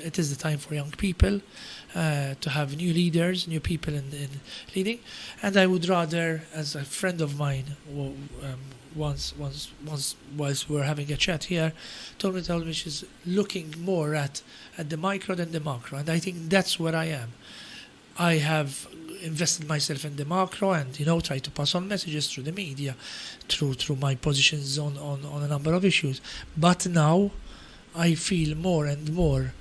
It is the time for young people to have new leaders, new people in leading. And I would rather, as a friend of mine, once whilst we were having a chat here, told me she's looking more at the micro than the macro. And I think that's where I am. I have invested myself in the macro and, try to pass on messages through the media, through my positions on a number of issues. But now I feel more and more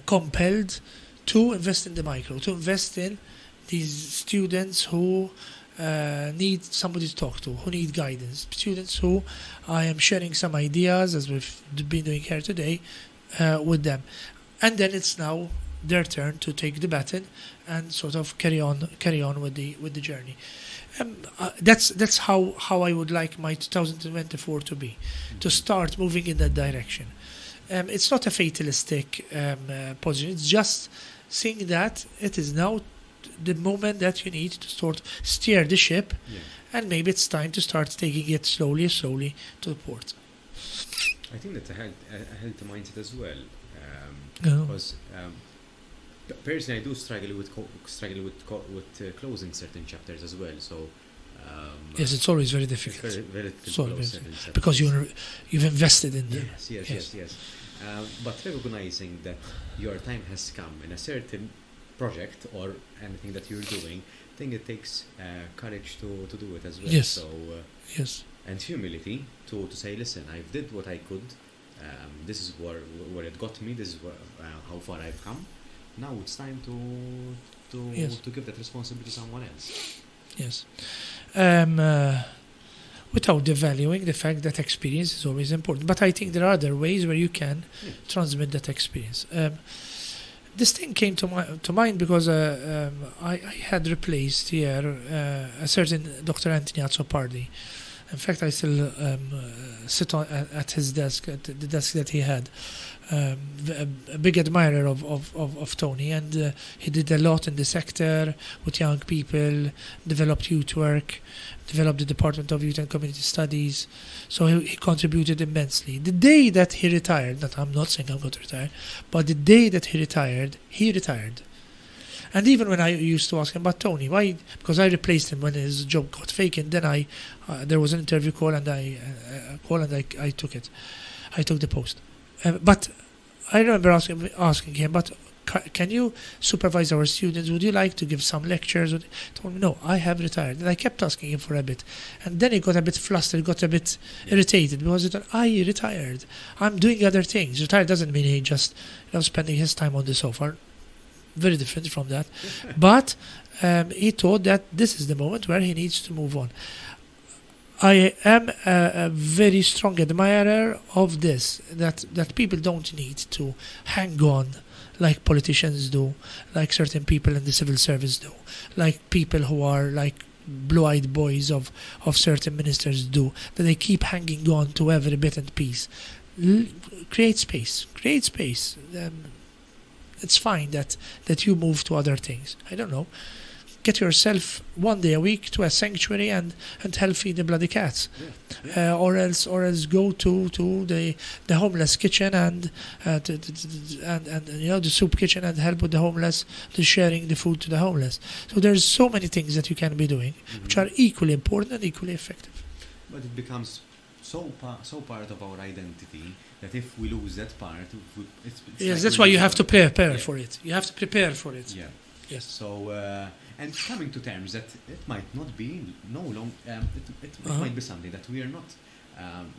compelled to invest in the micro, to invest in these students who need somebody to talk to, who need guidance, students who I am sharing some ideas, as we've been doing here today, with them. And then it's now their turn to take the baton and sort of carry on with the journey. That's how I would like my 2024 to be, to start moving in that direction. It's not a fatalistic position. It's just seeing that it is now the moment that you need to sort of steer the ship, and maybe it's time to start taking it slowly to the port. I think that's a healthy mindset as well, Oh. because personally I do struggle with closing certain chapters as well. So Yes, it's always very it's difficult. very difficult It's to always close certain chapters. because you've invested in them. Yes. But recognizing that your time has come in a certain project or anything that you're doing, I think it takes courage to do it as well. Yes. So Yes. and humility to say, listen, I did what I could. This is where it got me. This is how far I've come. Now it's time to give that responsibility to someone else. Yes. Without devaluing the fact that experience is always important. But I think there are other ways where you can transmit that experience. This thing came to mind because I had replaced here a certain Dr. Anthony Azzopardi. In fact, I still sit at his desk, at the desk that he had. A big admirer of Tony, and he did a lot in the sector with young people, developed youth work, developed the Department of Youth and Community Studies. So he contributed immensely. The day that he retired, I'm not saying I'm going to retire, but the day that he retired. And even when I used to ask him about Tony, why? Because I replaced him when his job got vacant. Then there was an interview call, and I took it. I took the post. But I remember asking him, but can you supervise our students? Would you like to give some lectures? He told me, no, I have retired. And I kept asking him for a bit. And then he got a bit flustered, got a bit irritated because he thought, I retired. I'm doing other things. Retired doesn't mean he just spending his time on the sofa. Very different from that. But he thought that this is the moment where he needs to move on. I am a very strong admirer of this, that people don't need to hang on like politicians do, like certain people in the civil service do, like people who are like blue-eyed boys of certain ministers do, that they keep hanging on to every bit and piece. Create space. It's fine that you move to other things. I don't know. Get yourself one day a week to a sanctuary and help feed the bloody cats, or else go to the homeless kitchen and the soup kitchen and help with the homeless, to sharing the food to the homeless. So there's so many things that you can be doing, which are equally important and equally effective. But it becomes so part of our identity that if we lose that part, it's Yes, like that's we why you lose have to our- prepare for it. You have to prepare for it. Yeah. Yes. So and coming to terms that it might not be it Uh-huh. might be something that we are not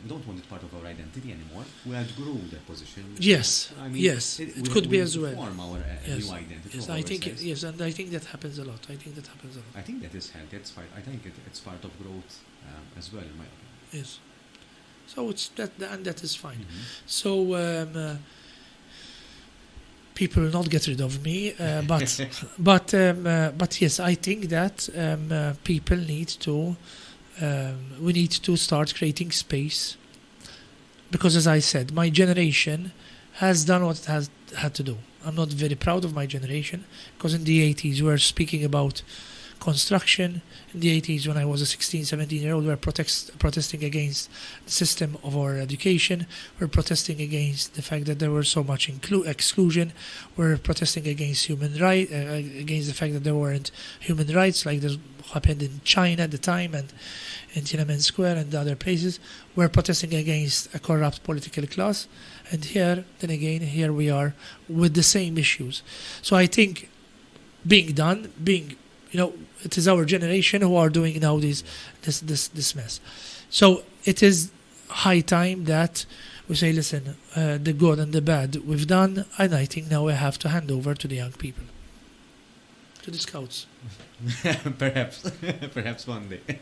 don't want it part of our identity anymore. We outgrew that position. Yes. I mean, Yes. It we- could be we as well. Form our Yes. new identity. Yes, of I think ourselves. yes, and I think that happens a lot. I think that is healthy. It's fine. I think it's part of growth as well, in my opinion. Yes. So it's that, and that is fine. Mhm. So people will not get rid of me, but yes, I think that people need to. We need to start creating space, because, as I said, my generation has done what it has had to do. I'm not very proud of my generation, because in the 80s we were speaking about construction. In the 80s, when I was a 16, 17-year-old, we were protesting against the system of our education. We're protesting against the fact that there was so much exclusion. We're protesting against against the fact that there weren't human rights, like this happened in China at the time and in Tiananmen Square and other places. We're protesting against a corrupt political class. And here we are with the same issues. So I think it is our generation who are doing now this mess. So it is high time that we say, listen, the good and the bad we've done, and I think now we have to hand over to the young people, to the scouts. Perhaps one day.